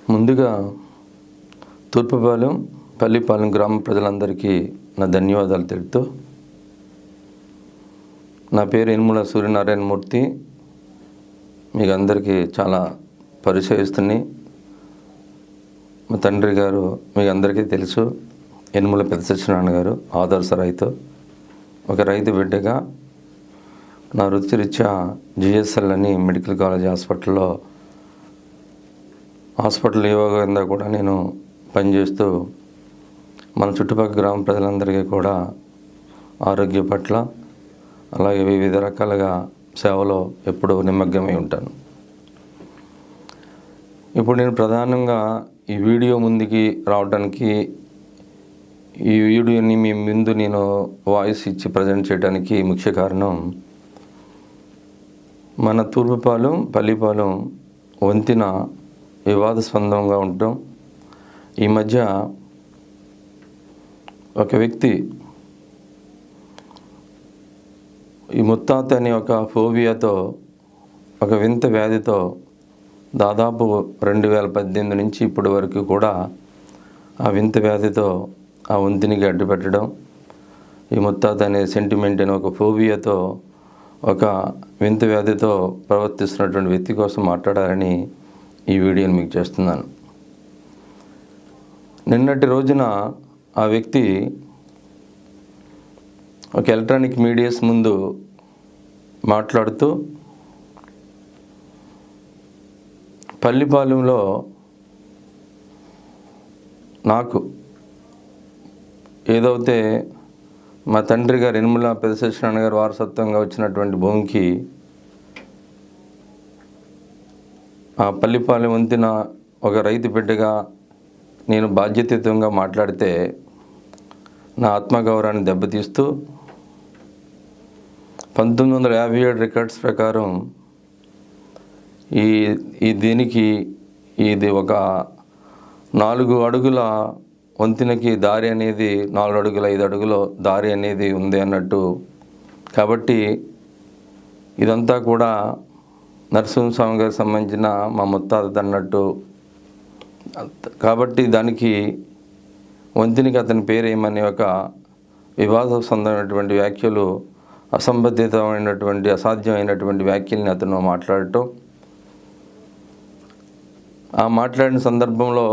ముందుగా తూర్పుపాలెం, పల్లిపాలెం గ్రామ ప్రజలందరికీ నా ధన్యవాదాలు తెలుపుతూ, నా పేరు యనుమల సూర్యనారాయణమూర్తి. మీకు అందరికీ చాలా పరిచయస్తుని. మా తండ్రి గారు మీకు అందరికీ తెలుసు, యనుమల పెద్ద సత్యనారాయణ గారు ఆదర్శ రైతు. ఒక రైతు బిడ్డగా నా వృత్తిరీత్యా జిఎస్ఎల్ అని మెడికల్ కాలేజ్ హాస్పిటల్ యోగా కూడా నేను పనిచేస్తూ మన చుట్టుపక్కల గ్రామ ప్రజలందరికీ కూడా ఆరోగ్య పట్ల అలాగే వివిధ రకాలుగా సేవలో ఎప్పుడూ నిమగ్నమై ఉంటాను. ఇప్పుడు నేను ప్రధానంగా ఈ వీడియో ముందుకి రావడానికి, ఈ వీడియోని మీ ముందు నేను వాయిస్ ఇచ్చి ప్రజెంట్ చేయడానికి ముఖ్య కారణం, మన తూర్పుపాలెం, పల్లిపాలెం వంతెన వివాదాస్పదంగా ఉండటం. ఈ మధ్య ఒక వ్యక్తి ఈ ముత్తాత అనే ఒక ఫోబియాతో, ఒక వింత వ్యాధితో దాదాపు 2018 నుంచి ఇప్పటి వరకు కూడా ఆ వింత వ్యాధితో ఆ వంతెనకి అడ్డుపెట్టడం, ఈ ముత్తాత అనే సెంటిమెంట్ అనే ఒక ఫోబియాతో, ఒక వింత వ్యాధితో ప్రవర్తిస్తున్నటువంటి వ్యక్తి కోసం మాట్లాడాలని ఈ వీడియోని మీకు చేస్తున్నాను. నిన్నటి రోజున ఆ వ్యక్తి ఒక ఎలక్ట్రానిక్ మీడియాస్ ముందు మాట్లాడుతూ, పల్లిపాలెంలో నాకు ఏదైతే మా తండ్రి గారు యనుమల పెద్ద సత్యనారాయణ గారు వారసత్వంగా వచ్చినటువంటి భూమికి ఆ పల్లిపాలెం వంతెన ఒక రైతు బిడ్డగా నేను బాధ్యతాయుతంగా మాట్లాడితే నా ఆత్మగౌరవాన్ని దెబ్బతీస్తూ 1957 రికార్డ్స్ ప్రకారం ఇది ఒక 4 అడుగుల వంతెనకి దారి అనేది 4 అడుగుల 5 అడుగుల దారి అనేది ఉంది అన్నట్టు. కాబట్టి ఇదంతా కూడా నరసింహస్వామి గారికి సంబంధించిన మా ముత్తాత అన్నట్టు. కాబట్టి దానికి వంతెనకి అతని పేరు ఏమనే ఒక వివాదాస్పదమైనటువంటి వ్యాఖ్యలు, అసంబద్ధితమైనటువంటి అసాధ్యమైనటువంటి వ్యాఖ్యల్ని అతను మాట్లాడటం. ఆ మాట్లాడిన సందర్భంలో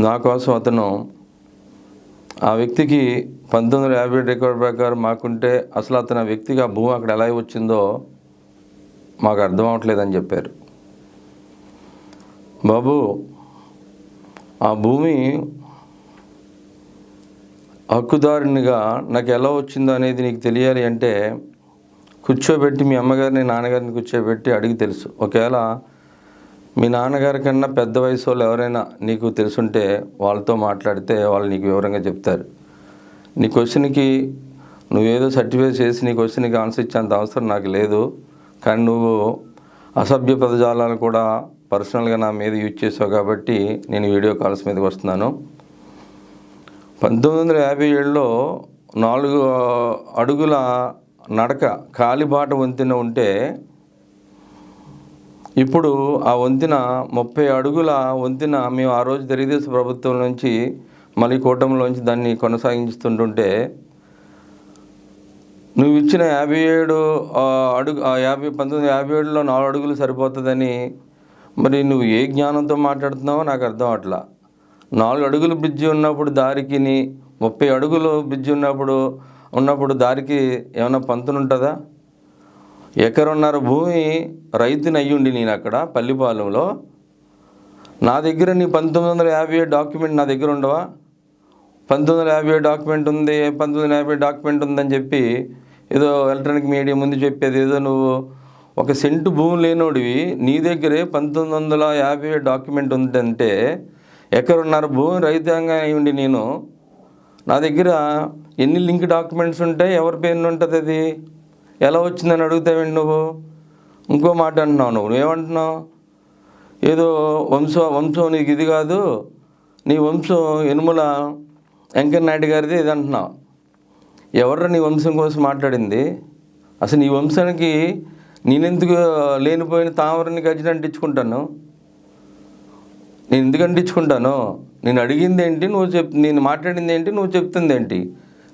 నా కోసం అతను ఆ వ్యక్తికి 1950 రికార్డు ప్రకారం మాకుంటే అసలు అతను ఆ వ్యక్తికి ఆ భూమి అక్కడ ఎలా వచ్చిందో మాకు అర్థం అవ్వట్లేదని చెప్పారు. బాబు, ఆ భూమి హక్కుదారునిగా నాకు ఎలా వచ్చిందో అనేది నీకు తెలియాలి అంటే కూర్చోబెట్టి మీ అమ్మగారిని నాన్నగారిని కూర్చోబెట్టి అడిగి తెలుసు. ఒకవేళ మీ నాన్నగారి కన్నా పెద్ద వయసు వాళ్ళు ఎవరైనా నీకు తెలుసుంటే వాళ్ళతో మాట్లాడితే వాళ్ళు నీకు వివరంగా చెప్తారు. నీ క్వశ్చన్కి నువ్వేదో సర్టిఫై చేసి నీ క్వశ్చన్కి ఆన్సర్ ఇచ్చేంత అవసరం నాకు లేదు. కానీ నువ్వు అసభ్య పదజాలాలు కూడా పర్సనల్గా నా మీద యూజ్ చేసావు కాబట్టి నేను వీడియో కాల్స్ మీదకి వస్తున్నాను. 1957లో 4 అడుగుల నడక కాలిబాట వంతెన ఉంటే ఇప్పుడు ఆ వంతెన 30 అడుగుల వంతెన మేము ఆ రోజు తెలుగుదేశం ప్రభుత్వం నుంచి మళ్ళీ కూటమిలోంచి దాన్ని కొనసాగిస్తుంటుంటే నువ్వు ఇచ్చిన 1957లో 4 అడుగులు సరిపోతుందని మరి నువ్వు ఏ జ్ఞానంతో మాట్లాడుతున్నావో నాకు అర్థం అట్లా. 4 అడుగులు బ్రిడ్జి ఉన్నప్పుడు దారికి 30 అడుగులు బ్రిడ్జి ఉన్నప్పుడు దారికి ఏమైనా పంతునుంటుందా? ఎకరున్నర భూమి రైతుని అయ్యుండి నేను అక్కడ పల్లిపాలెంలో నా దగ్గర నీ 1957 డాక్యుమెంట్ నా దగ్గర ఉండవా? 1957 డాక్యుమెంట్ ఉంది, 1950 డాక్యుమెంట్ ఉందని చెప్పి ఏదో ఎలక్ట్రానిక్ మీడియా ముందు చెప్పేది ఏదో నువ్వు ఒక సెంటు భూమి లేనోడివి. నీ దగ్గరే 1957 డాక్యుమెంట్ ఉందంటే ఎకరున్నర భూమి రైతాంగా అయ్యుండి నేను నా దగ్గర ఎన్ని లింక్ డాక్యుమెంట్స్ ఉంటాయి, ఎవరి పేరు ఉంటుంది, అది ఎలా వచ్చిందని అడుగుతావేంటి నువ్వు? ఇంకో మాట అంటున్నావు, నువ్వేమంటున్నావు? ఏదో వంశం నీకు ఇది కాదు, నీ వంశం యనుమల వెంకయ్యనాయుడు గారిది ఇది అంటున్నావు. ఎవర్రా నీ వంశం కోసం మాట్లాడింది? అసలు నీ వంశానికి నేనెందుకు లేనిపోయిన తామరని గజ్జిని అంటించుకుంటాను? నేను ఎందుకు అంటించుకుంటాను? నేను అడిగింది ఏంటి, నేను మాట్లాడింది ఏంటి, నువ్వు చెప్తుంది ఏంటి?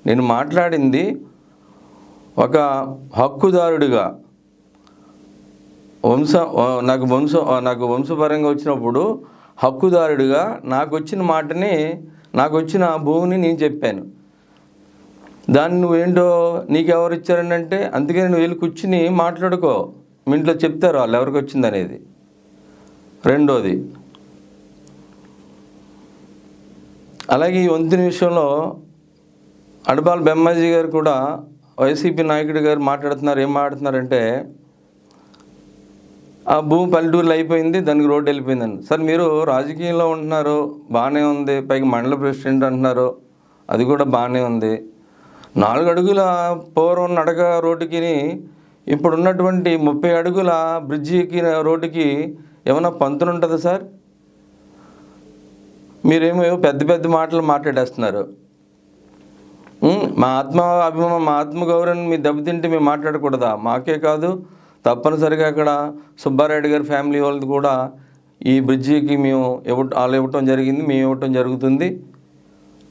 నేను మాట్లాడింది ఒక హక్కుదారుడిగా నాకు వంశపరంగా వచ్చినప్పుడు హక్కుదారుడిగా నాకు వచ్చిన మాటని, నాకు వచ్చిన భూమిని నేను చెప్పాను. దాన్ని నువ్వేంటో నీకెవరు ఇచ్చారని అంటే, అందుకని నువ్వు వెళ్ళి కూర్చుని మాట్లాడుకో, మీ ఇంట్లో చెప్తారు వాళ్ళు ఎవరికి వచ్చిందనేది. రెండోది, అలాగే ఈ వంతెన విషయంలో అడబాల బెమ్మాజీ గారు కూడా వైసీపీ నాయకుడి గారు మాట్లాడుతున్నారు. ఏం మాట్లాడుతున్నారంటే, ఆ భూమి పల్లెటూరులో అయిపోయింది, దానికి రోడ్డు వెళ్ళిపోయిందని. సార్, మీరు రాజకీయంలో ఉంటున్నారు, బాగానే ఉంది, పైకి మండల ప్రెసిడెంట్ అంటున్నారు, అది కూడా బాగానే ఉంది. 4 అడుగుల పూర్వం నడక రోడ్డుకి ఇప్పుడు ఉన్నటువంటి 30 అడుగుల బ్రిడ్జికి రోడ్డుకి ఏమైనా పంతులు ఉంటుందా సార్? మీరేమో పెద్ద పెద్ద మాటలు మాట్లాడేస్తున్నారు. మా ఆత్మగౌరవం మీ దెబ్బతింటే మేము మాట్లాడకూడదా? మాకే కాదు, తప్పనిసరిగా అక్కడ సుబ్బారెడ్డి గారి ఫ్యామిలీ వాళ్ళది కూడా ఈ బ్రిడ్జికి వాళ్ళు ఇవ్వటం జరిగింది, మేము ఇవ్వటం జరుగుతుంది.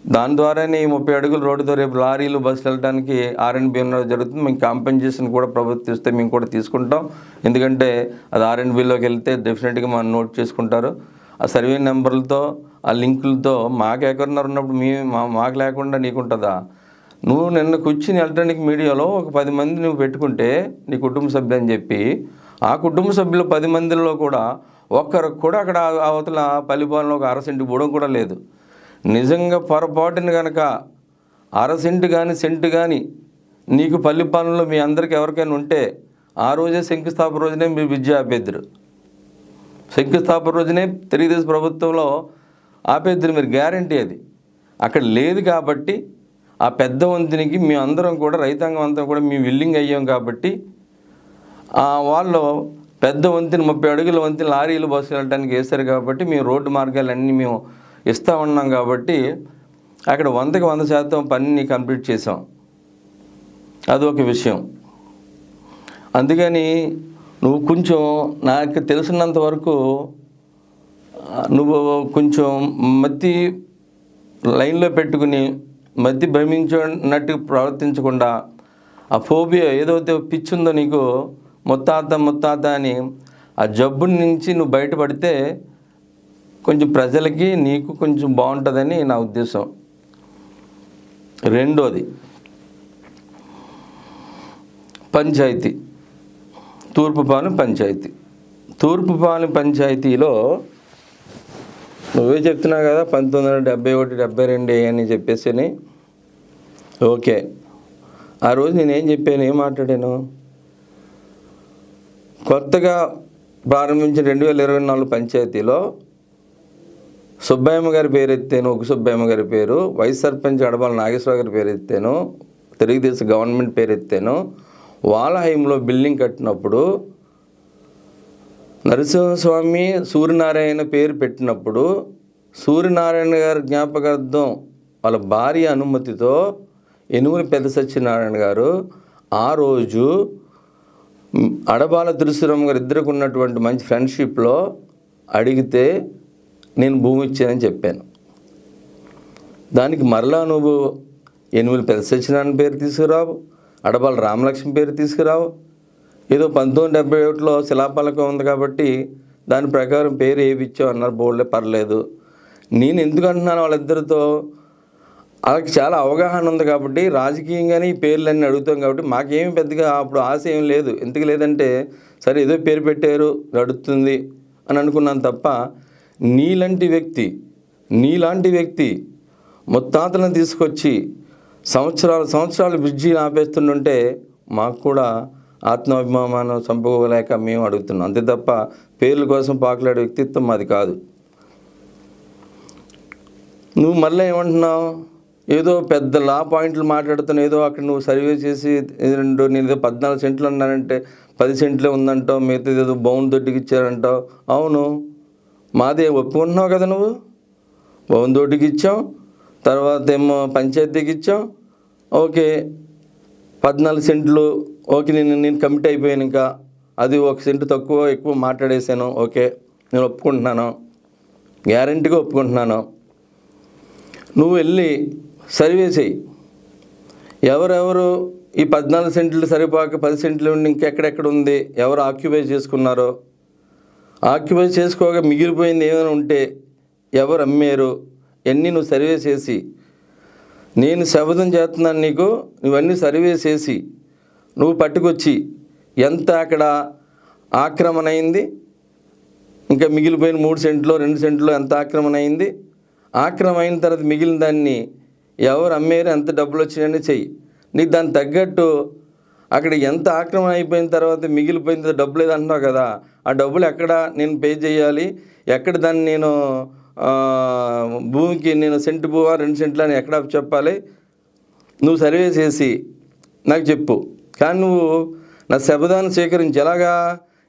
దాని ద్వారానే ఈ 30 అడుగుల రోడ్డుతో రేపు లారీలు బస్సులు వెళ్ళడానికి R&B జరుగుతుంది. మేము కాంపెన్సేషన్ కూడా ప్రభుత్వం ఇస్తే మేము కూడా తీసుకుంటాం. ఎందుకంటే అది R&Bలోకి వెళ్తే డెఫినెట్గా మనం నోట్ చేసుకుంటారు. ఆ సర్వే నెంబర్లతో, ఆ లింకులతో మాకు ఎక్కడున్నారు ఉన్నప్పుడు మాకు లేకుండా నీకుంటుందా? నువ్వు నిన్న కూర్చుని ఎలక్ట్రానిక్ మీడియాలో ఒక 10 మంది నువ్వు పెట్టుకుంటే నీ కుటుంబ సభ్యులు అని చెప్పి, ఆ కుటుంబ సభ్యులు 10 మందిలో కూడా ఒక్కరికి కూడా అక్కడ అవతల పల్లిపాలెంలో ఒక 1/2 సెంటు బుడం కూడా లేదు. నిజంగా పొరపాటున కనుక 1/2 సెంటు కానీ సెంటు కానీ నీకు పల్లిపాలెంలో మీ అందరికీ ఎవరికైనా ఉంటే ఆ రోజే శంకుస్థాపన రోజునే మీరు విద్య ఆపేద్దరు. శంకుస్థాపన రోజునే తెలుగుదేశం ప్రభుత్వంలో ఆపేద్దరు, మీరు గ్యారంటీ. అది అక్కడ లేదు కాబట్టి ఆ పెద్ద వంతెనకి మేము అందరం కూడా, రైతాంగం అంతా కూడా మేము విల్లింగ్ అయ్యాం కాబట్టి, వాళ్ళు పెద్ద వంతెన 30 అడుగుల వంతెన లారీలు బస్సులు వెళ్ళడానికి వేస్తారు కాబట్టి మేము రోడ్డు మార్గాలన్నీ మేము ఇస్తూ ఉన్నాం కాబట్టి అక్కడ 100కి 100% పనిని కంప్లీట్ చేసాం. అదొక విషయం. అందుకని నువ్వు కొంచెం నాకు తెలిసినంత వరకు నువ్వు కొంచెం మతి లైన్లో పెట్టుకుని మతి భ్రమించినట్టు ప్రవర్తించకుండా, ఆ ఫోబియా ఏదైతే పిచ్చుందో నీకు ముత్తాత అని, ఆ జబ్బు నుంచి నువ్వు బయటపడితే కొంచెం ప్రజలకి నీకు కొంచెం బాగుంటుందని నా ఉద్దేశం. రెండోది, పంచాయతీ, తూర్పుపాలెం పంచాయతీ. తూర్పుపాలెం పంచాయతీలో నువ్వే చెప్తున్నావు కదా 1971, 72 అని చెప్పేసి. ఓకే, ఆ రోజు నేనేం చెప్పాను, ఏం మాట్లాడాను? కొత్తగా ప్రారంభించిన 2024 పంచాయతీలో సుబ్బయ్యమ్మ గారి పేరు ఎత్తాను, ఒక సుబ్బయ్యమ్మ గారి పేరు, వైస్ సర్పంచ్ అడబాల నాగేశ్వర గారి పేరు ఎత్తాను, తెలుగుదేశం గవర్నమెంట్ పేరు ఎత్తాను. వాళ్ళ హయాంలో బిల్డింగ్ కట్టినప్పుడు నరసింహస్వామి సూర్యనారాయణ పేరు పెట్టినప్పుడు సూర్యనారాయణ గారి జ్ఞాపకార్థం వాళ్ళ భార్య అనుమతితో ఎనుమూరి పెద్ద సత్యనారాయణ గారు ఆ రోజు అడబాల తులసిరామ్ గారు ఇద్దరికి ఉన్నటువంటి మంచి ఫ్రెండ్షిప్లో అడిగితే నేను భూమి ఇచ్చానని చెప్పాను. దానికి మరలా నువ్వు ఎనుమూరి పెద్ద సత్యనారాయణ పేరు తీసుకురావు, అడబాల రామలక్ష్మి పేరు తీసుకురావు. ఏదో 1971లో శిలాపలకం ఉంది కాబట్టి దాని ప్రకారం పేరు ఏవి ఇచ్చావు అన్నారు, బోర్డులే, పర్లేదు. నేను ఎందుకు అంటున్నాను, వాళ్ళిద్దరితో వాళ్ళకి చాలా అవగాహన ఉంది కాబట్టి రాజకీయంగానే ఈ పేర్లన్నీ అడుగుతాం కాబట్టి మాకేమి పెద్దగా అప్పుడు ఆశ ఏం లేదు. ఎందుకు లేదంటే సరే ఏదో పేరు పెట్టారు నడుస్తుంది అని అనుకున్నాను తప్ప, నీలాంటి వ్యక్తి ముత్తాతలను తీసుకొచ్చి సంవత్సరాలు బ్రిడ్జిని ఆపేస్తుంటే మాకు కూడా ఆత్మాభిమానం చంపుకోలేక మేము అడుగుతున్నాం. అంతే తప్ప పేర్ల కోసం పాకులాడే వ్యక్తిత్వం మాది కాదు. నువ్వు మళ్ళీ ఏమంటున్నావు, ఏదో పెద్ద లా పాయింట్లు మాట్లాడుతున్నావు, ఏదో అక్కడ నువ్వు సర్వే చేసి నేను 14 సెంట్లు ఉన్నానంటే 10 సెంట్లే ఉందంటావు, మిగతా ఏదో బౌన్ దొడ్డికి ఇచ్చారంటావు. అవును, మాదే ఒప్పుకుంటున్నావు కదా, నువ్వు బౌన్ దొడ్డికి ఇచ్చాం, తర్వాత ఏమో పంచాయతీకి ఇచ్చాం. ఓకే, 14 సెంట్లు ఓకే, నేను కమిట్ అయిపోయాను. ఇంకా అది 1 సెంటు తక్కువ ఎక్కువ మాట్లాడేశాను, ఓకే నేను ఒప్పుకుంటున్నాను. గ్యారంటీగా ఒప్పుకుంటున్నాను. నువ్వు వెళ్ళి సర్వే చేయి. ఎవరెవరు ఈ 14 సెంట్లు సరిపోక 10 సెంట్లు ఉండి ఇంకెక్కడెక్కడ ఉంది, ఎవరు ఆక్యుపై చేసుకున్నారో, ఆక్యుపై చేసుకోగా మిగిలిపోయింది ఏమైనా ఉంటే ఎవరు అమ్మారు, ఎన్ని నువ్వు సర్వే చేసి, నేను శపథం చేస్తున్నాను నీకు, నువ్వన్నీ సర్వే చేసి నువ్వు పట్టుకొచ్చి ఎంత అక్కడ ఆక్రమణ అయింది, ఇంకా మిగిలిపోయిన 3 సెంట్లో 2 సెంట్లో ఎంత ఆక్రమణ అయింది, ఆక్రమణ అయిన తర్వాత మిగిలిన దాన్ని ఎవరు అమ్మారు, ఎంత డబ్బులు వచ్చినాయని చెయ్యి. నీకు దానికి తగ్గట్టు అక్కడ ఎంత ఆక్రమణ అయిపోయిన తర్వాత మిగిలిపోయిన డబ్బులు లేదంటున్నావు కదా, ఆ డబ్బులు ఎక్కడ నేను పే చేయాలి, ఎక్కడ దాన్ని నేను భూమికి నేను సెంటు భూమా 2 సెంట్లు అని ఎక్కడ చెప్పాలి, నువ్వు సర్వే చేసి నాకు చెప్పు. కానీ నువ్వు నా శపథాన్ని స్వీకరించి ఎలాగా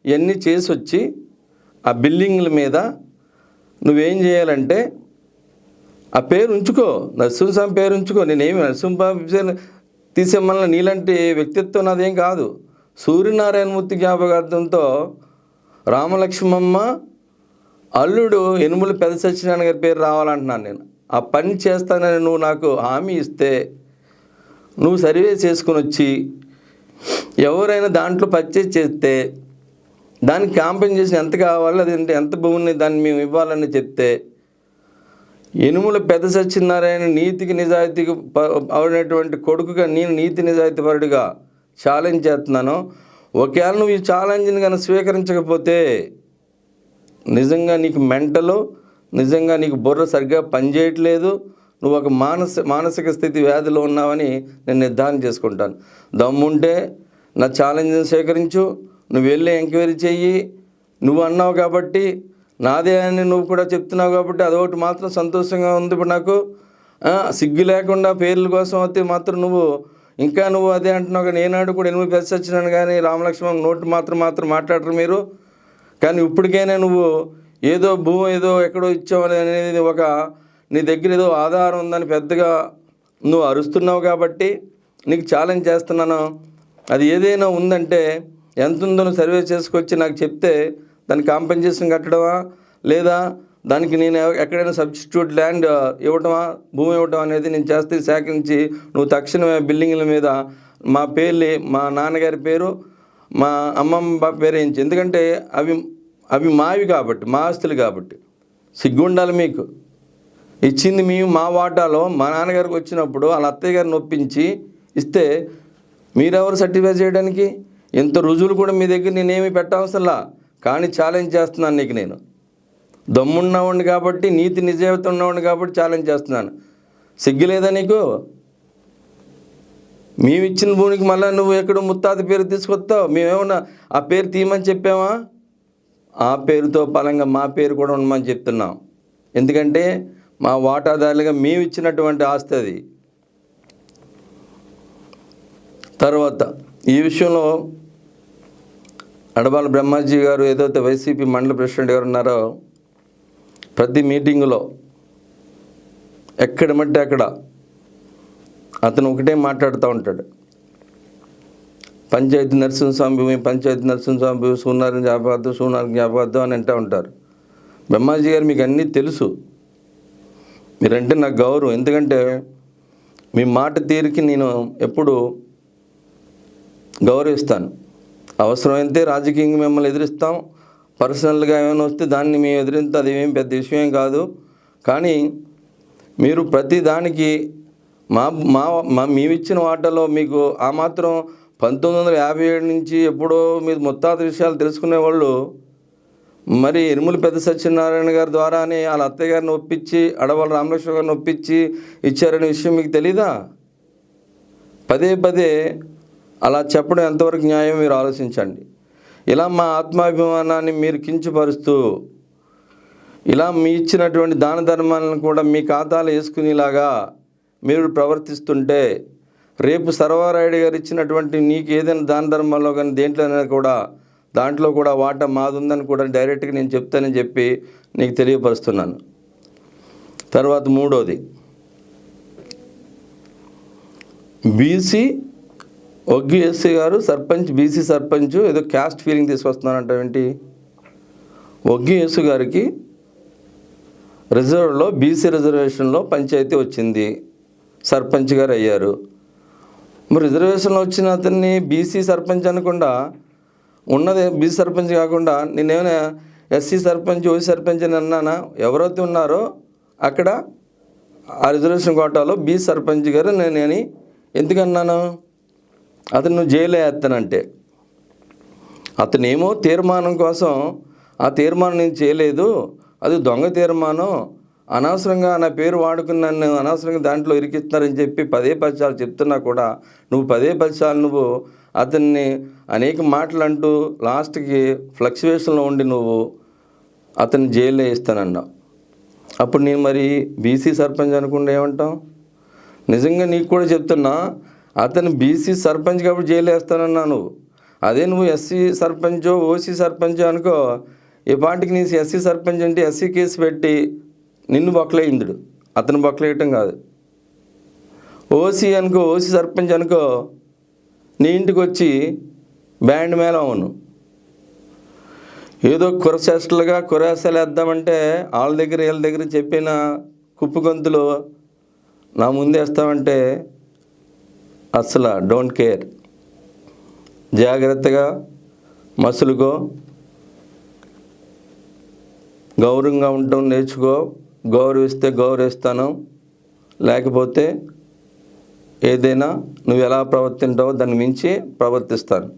ఇవన్నీ చేసి వచ్చి ఆ బిల్డింగ్ల మీద నువ్వేం చేయాలంటే ఆ పేరు ఉంచుకో, నరసింహస్వామి పేరు ఉంచుకో. నేనేమి నరసింహస్వామి తీసేమన్నా నీలాంటి వ్యక్తిత్వం నాదేం కాదు. సూర్యనారాయణమూర్తి జ్ఞాపకార్థంతో రామలక్ష్మమ్మ అల్లుడు యనుమల పెద్ద సత్యనారాయణ గారి పేరు రావాలంటున్నాను నేను. ఆ పని చేస్తానని నువ్వు నాకు హామీ ఇస్తే నువ్వు సర్వే చేసుకుని వచ్చి ఎవరైనా దాంట్లో పర్చేజ్ చేస్తే దానికి కాంపెన్సేషన్ ఎంత కావాలో, అదేంటి ఎంత భూమిని దాన్ని మేము ఇవ్వాలని చెప్తే యనుమల పెద్ద సత్యనారాయణ నీతికి నిజాయితీకి అవనటువంటి కొడుకుగా నేను నీతి నిజాయితీ పరుడిగా ఛాలెంజ్ చేస్తున్నాను. ఒకవేళ నువ్వు ఈ ఛాలెంజ్ని కనుక స్వీకరించకపోతే నిజంగా నీకు మెంటలో, నిజంగా నీకు బుర్ర సరిగ్గా పనిచేయట్లేదు, నువ్వు ఒక మానసిక స్థితి వ్యాధిలో ఉన్నావని నేను నిర్ధారణ చేసుకుంటాను. దమ్ముంటే నా ఛాలెంజ్ని స్వీకరించు, నువ్వు వెళ్ళి ఎంక్వైరీ చెయ్యి. నువ్వు అన్నావు కాబట్టి, నాదే అని నువ్వు కూడా చెప్తున్నావు కాబట్టి అదొకటి మాత్రం సంతోషంగా ఉంది. ఇప్పుడు నాకు సిగ్గు లేకుండా పేర్ల కోసం అయితే మాత్రం నువ్వు అదే అంటున్నావు. కానీ ఏనాడు కూడా 8 పెద్ద సచ్చినాను కానీ రామలక్ష్మణ్ నోటు మాత్రం మాట్లాడరు మీరు. కానీ ఇప్పటికైనా నువ్వు ఏదో భూమి ఏదో ఎక్కడో ఇచ్చావు అనేది నీ దగ్గర ఏదో ఆధారం ఉందని పెద్దగా నువ్వు అరుస్తున్నావు కాబట్టి నీకు ఛాలెంజ్ చేస్తున్నాను. అది ఏదైనా ఉందంటే ఎంత ఉందో నువ్వు సర్వే చేసుకొచ్చి నాకు చెప్తే దానికి కాంపెన్సేషన్ కట్టడమా, లేదా దానికి నేను ఎక్కడైనా సబ్స్టిట్యూట్ ల్యాండ్ ఇవ్వటమా, భూమి ఇవ్వటం అనేది నేను చేస్తే సేకరించి నువ్వు తక్షణమే బిల్డింగ్ల మీద మా పేర్లు, మా నాన్నగారి పేరు, మా అమ్మమ్మ పేరు వేయించి. ఎందుకంటే అవి మావి కాబట్టి, మా ఆస్తులు కాబట్టి. సిగ్గుండాలి మీకు. ఇచ్చింది మేము మా వాటాలో మా నాన్నగారికి వచ్చినప్పుడు వాళ్ళ అత్తయ్య గారిని ఒప్పించి ఇస్తే మీరెవరు సర్టిఫై చేయడానికి? ఎంత రుజువులు కూడా మీ దగ్గర నేనేమి పెట్టవసరంలా. కానీ ఛాలెంజ్ చేస్తున్నాను నీకు. నేను దమ్మున్నవాడిని కాబట్టి, నీతి నిజాయితీ ఉన్నవాడిని కాబట్టి ఛాలెంజ్ చేస్తున్నాను. సిగ్గులేదా నీకు? మేము ఇచ్చిన భూమికి మళ్ళీ నువ్వు ఎక్కడో ముత్తాత పేరు తీసుకొస్తావు. మేమేమన్నా ఆ పేరు తీయమని చెప్పామా? ఆ పేరుతో పలంగా మా పేరు కూడా ఉండమని చెప్తున్నాం. ఎందుకంటే మా వాటాదారులుగా మేము ఇచ్చినటువంటి ఆస్తి అది. తర్వాత ఈ విషయంలో అడబాల బ్రహ్మాజీ గారు ఏదైతే వైసీపీ మండల ప్రెసిడెంట్ గారు ఉన్నారో, ప్రతి మీటింగులో ఎక్కడ మట్టి అక్కడ అతను ఒకటే మాట్లాడుతూ ఉంటాడు. పంచాయతీ నరసింహస్వామి భూమి, పంచాయతీ నరసింహస్వామి భూమి, సూనారం జ్ఞాపకార్థం అని అంటూ ఉంటారు. బ్రహ్మాజీ గారు మీకు అన్నీ తెలుసు, మీరంటే నాకు గౌరవం. ఎందుకంటే మీ మాట తీరుకి నేను ఎప్పుడు గౌరవిస్తాను. అవసరమైతే రాజకీయంగా మిమ్మల్ని ఎదిరిస్తాం, పర్సనల్గా ఏమైనా వస్తే దాన్ని మేము ఎదిరిస్తాం, అది ఏం పెద్ద విషయం కాదు. కానీ మీరు ప్రతి దానికి మేమిచ్చిన వాటాలో మీకు ఆ మాత్రం 1957 నుంచి ఎప్పుడో మీరు ముత్తాత విషయాలు తెలుసుకునేవాళ్ళు మరి యనుమల పెద్ద సత్యనారాయణ గారి ద్వారానే వాళ్ళ అత్తయ్య గారిని ఒప్పించి, అడవాళ్ళ రామలక్ష్మణ గారిని ఒప్పించి ఇచ్చారనే విషయం మీకు తెలీదా? పదే పదే అలా చెప్పడం ఎంతవరకు న్యాయం మీరు ఆలోచించండి. ఇలా మా ఆత్మాభిమానాన్ని మీరు కించపరుస్తూ, ఇలా మీ ఇచ్చినటువంటి దాన ధర్మాలను కూడా మీ ఖాతాలు వేసుకునేలాగా మీరు ప్రవర్తిస్తుంటే రేపు సర్వారాయుడు గారు ఇచ్చినటువంటి నీకు ఏదైనా దాన ధర్మాల్లో కానీ దేంట్లోనైనా కూడా దాంట్లో కూడా వాటా మాది ఉందని కూడా డైరెక్ట్గా నేను చెప్తానని చెప్పి నీకు తెలియపరుస్తున్నాను. తర్వాత మూడోది, బీసీ ఒగ్గి ఎస్సీ గారు సర్పంచ్, బీసీ సర్పంచ్ ఏదో క్యాస్ట్ ఫీలింగ్ తీసుకొస్తున్నానంట. ఏంటి? ఒగ్గి ఎస్సీ గారికి రిజర్వ్లో బీసీ రిజర్వేషన్లో పంచాయతీ వచ్చింది, సర్పంచ్ గారు అయ్యారు. మరి రిజర్వేషన్లో వచ్చిన అతన్ని బీసీ సర్పంచ్ అనకుండా, ఉన్నది బీసీ సర్పంచ్ కాకుండా నేనేమైనా ఎస్సీ సర్పంచ్, ఓసీ సర్పంచ్ అని అన్నానా? ఎవరైతే ఉన్నారో అక్కడ ఆ రిజర్వేషన్ కోటాలో బీసీ సర్పంచ్ గారు నేనని ఎందుకన్నాను? అతను నువ్వు జైలు వేస్తానంటే, అతనేమో తీర్మానం కోసం, ఆ తీర్మానం నేను చేయలేదు, అది దొంగ తీర్మానం, అనవసరంగా నా పేరు వాడుకుని నన్ను అనవసరంగా దాంట్లో ఇరికిస్తున్నారని చెప్పి 10 సార్లు చెప్తున్నా కూడా నువ్వు 10 సార్లు నువ్వు అతన్ని అనేక మాటలు అంటూ లాస్ట్కి ఫ్లక్చువేషన్లో ఉండి నువ్వు అతన్ని జైల్లో వేస్తానన్నావు. అప్పుడు నేను మరి బీసీ సర్పంచ్ అనుకుంటే ఏమంటాం? నిజంగా నీకు కూడా చెప్తున్నా, అతను బీసీ సర్పంచ్ కాబట్టి జైలు వేస్తానన్నా నువ్వు. అదే నువ్వు ఎస్సీ సర్పంచో, ఓసీ సర్పంచో అనుకో, ఈ పాటికి నీ ఎస్సీ సర్పంచ్ అంటే ఎస్సీ కేసు పెట్టి నిన్ను బొక్కలేయిందుడు, అతను బొక్కలేయటం కాదు. ఓసీ అనుకో, ఓసీ సర్పంచ్ అనుకో, నీ ఇంటికి వచ్చి బ్యాండ్ మేళం అవును. ఏదో కురచేష్టలుగా కురేసాలు వేద్దామంటే వాళ్ళ దగ్గర వీళ్ళ దగ్గర చెప్పిన కుప్పు గొంతులు నా ముందు వేస్తామంటే అసలు డోంట్ కేర్. జాగ్రత్తగా మసులుకో, గౌరవంగా ఉండటం నేర్చుకో. గౌరవిస్తే గౌరవిస్తాను, లేకపోతే ఏదైనా నువ్వు ఎలా ప్రవర్తింటావో దాన్ని మించి ప్రవర్తిస్తాను.